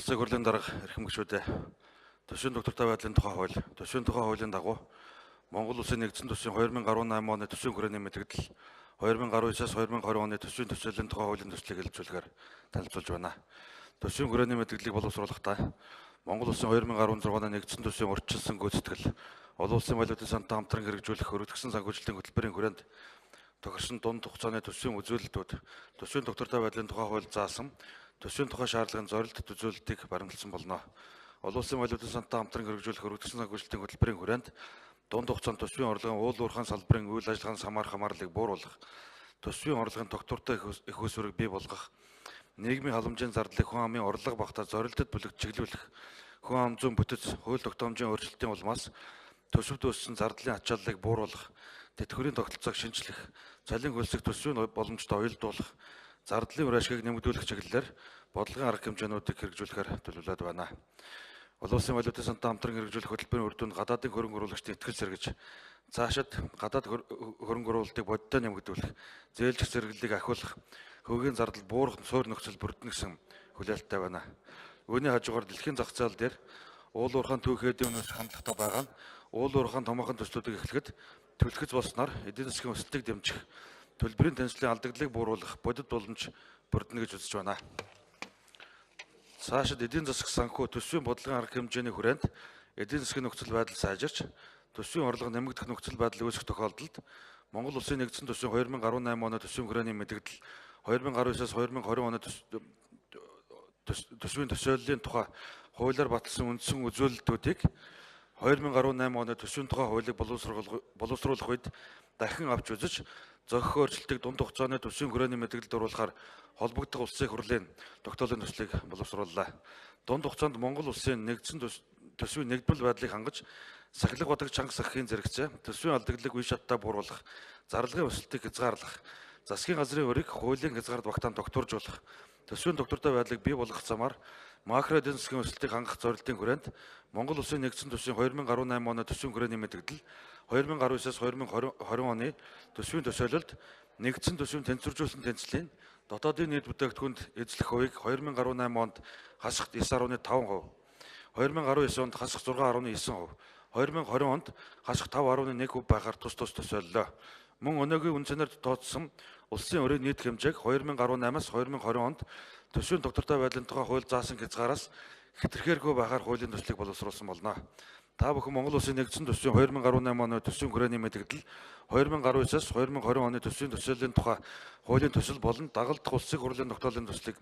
Улсын хурлын дарга эрхэм гишүүдээ төсвийн доктортой байдлын тухай хууль, төсвийн тухай хуулийн дагуу Монгол Улсын нэгдсэн төсвийн 2018 оны төсвийн хүрээний мэдээлэл 2019-аас 2020 оны төсвийн төсөөллийн тухай хуулийн төслийг хэлэлцүүлэхээр танилцуулж байна. Төсвийн хүрээний мэдээллийг боловсруулахдаа Монгол Улсын 2016 оны нэгдсэн төсвийн урьдчилсан гүйцэтгэл, олон улсын валютын сантай хамтран хэрэгжүүлэх өргөдгсөн санхүүжилтийн хөтөлбөрийн хүрээнд тохирсон дунд хугацааны төсвийн үзүүлэлтүүд, төсвийн доктортой байдлын тухай хууль заасан төсвийн тухай шаардлагын зорилт үзүүлэлтийг баримталсан болно. Олон улсын валютын сантай хамтран хэрэгжүүлэх өргөдгсөн санхүүжилтийн хөтөлбөрийн хүрээнд дунд хугацаанд төсвийн орлогын уул уурхайн салбарын үйл ажиллагаанаас хамаарлыг бууруулах, төсвийн орлогын тогтвортой их усварыг бий болгох, нийгмийн халамжийн зардлыг хүн амын орлого багтаа зорилтод бүлэгт чиглүүлэх, хүн ам зүйн бүтэц, хууль тогтоомжийн өөрчлөлтийн улмаас төсөвд үүссэн зардлын ачааллыг бууруулах, тэтгэврийн тогтолцоог шинжлэх, цалин хөлсөх төсвийн боломжтой уялдуулах, зардлын үр ашгийг нэмэгдүүлэх чиглэлээр бодлогын арга хэмжээнүүдийг хэрэгжүүлэхээр төлөвлөд байна. Олон улсын валютын сантай хамтран хэрэгжүүлэх хөтөлбөрийн үр дүнд гадаадын хөрөнгө оруулагчдын итгэл сэргэж, цаашид гадаад хөрөнгө оруулалтыг бодиттой нэмэгдүүлэх, зээлжих зэрэглэлийг ахиулах, хөвгийн зардал буурах суурь нөхцөл бүрдэнэ гэсэн хүлээлттэй байна. Үүний хажуугаар дэлхийн зах зээл дээр уул уурхайн түүх эдийн үнээс хандлагатай байгаа нь уул уурхайн томоохон төслүүдийг эхлэхэд түлхэц болсноор эдийн засгийн өсөлтийг дэмжих, төлбөрийн танилцлын алдагдлыг бууруулах бодит боломж бүрдэнэ гэж үзэж байна. Цаашид эдийн засаг санхүү төсвийн бодлогын арга хэмжээний хүрээнд эдийн засгийн нөхцөл байдал сайжирч, төсвийн орлого нэмэгдэх нөхцөл байдал үүсэх тохиолдолд Монгол Улсын нэгдсэн төсвийн 2018 оны төсвийн хүрээний мэдээлэл 2019-аас 2020 оны төсвийн төсөөллийн тухай хуулиар баталсан үндсэн үзүүлэлтүүдийг 2018 оны төсвийн тухай хуулийг боловсруулах үед дахин авч үзэж, зохих өөрчлөлтийг дунд хугацааны төсвийн хүрээний мэдээлэлд оруулахаар холбогдох улсын хурлын тогтоолын төслийг боловсрууллаа. Дунд хугацаанд Монгол Улсын нэгдсэн төсвийн нэгдмэл байдлыг хангаж, сахилга бодог чанга сахихын зэрэгцээ, төсвийн алдагдлыг үе шаттай бууруулах, зарлагын өсөлтийг хязгаарлах, засгийн газрын өрийг хуулийн хязгаард багтаан тогтворжуулах, төсвийн доктортой байдлыг бий болгох замаар макро эдийн засгийн өсөлтийг хангах зорилтын хүрээнд Монгол Улсын нэгдсэн төсвийн 2018 оны төсвийн хүрээний мэдээлэл 2019-аас 2020 оны төсвийн төсөөлөлд нэгдсэн төсвийн тэнцвэржүүлсэн тэнцлийн дотоодын нийт бүтээгдэхүүнд эзлэх хувийг 2018 онд хасах 9.5%, 2019 онд хасах 6.9%, 2020 онд хасах 5.1% байхаар тус төсөөллөө. Мөн өнөөгийн үн цэнээр тооцсон улсын өрийн нийт хэмжээг 2018-аас 2020 онд төсвийн доктортой байдлын тухай хууль заасан хязгаараас хэтэрхээргүй байхаар хуулийн төслийг боловсруулсан болно. Та бүхэн Монгол Улсын нэгдсэн төсвийн 2018 оны төсвийн хүрээний мэдээлэл 2019-аас 2020 оны төсвийн төсөөллийн тухай хуулийн төсөл болон дагалдах улсын хурлын тогтоолын төслийг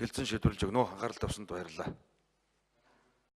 хэлцэн шийдвэрлэж өгнө. Анхаарал тавьсанд баярлалаа.